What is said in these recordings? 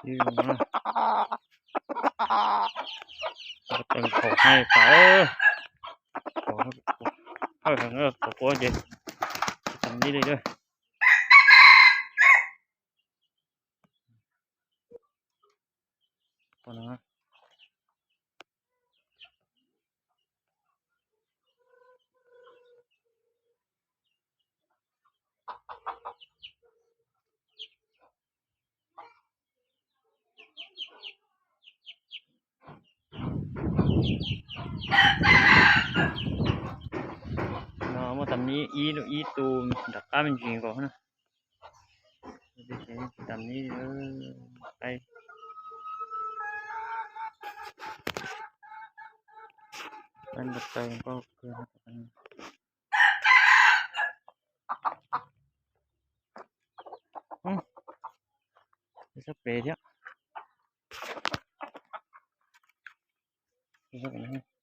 ยืนมาเต็มขอให้ไปขอให้ทางเออขอโค้ดเย็นทำนี้เลยด้วยก่อนนะมาทำนี้อีตูดักก้าเป็นจริงก่อนนะทำนี้ไปมันแบบไปก็เกินสเปรย์เยอะสเปรย์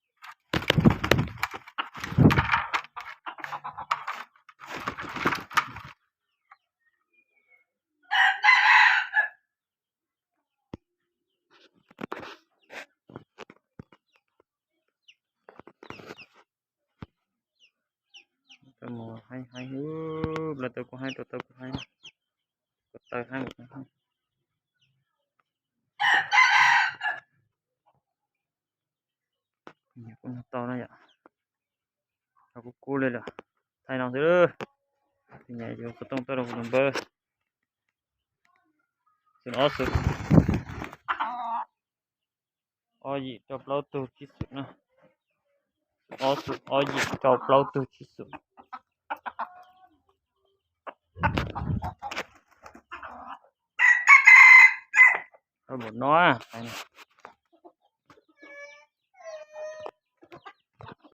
ตัวหมูให้แล้วตัวกูให้ตัวกูให้ตัวให้หมดนะเนี่ยกูต่อนะอย่าเอากูเลยล่ะไทยน้องเถอะที่ไหนเดี๋ยวก็ต้องตัวเราคนเบอร์ส่วนสุดอ้อยจบแล้วตัวที่สุดนะสุดอ้อยจบแล้วตัวที่สุดเอาหมดน้อยไปนะ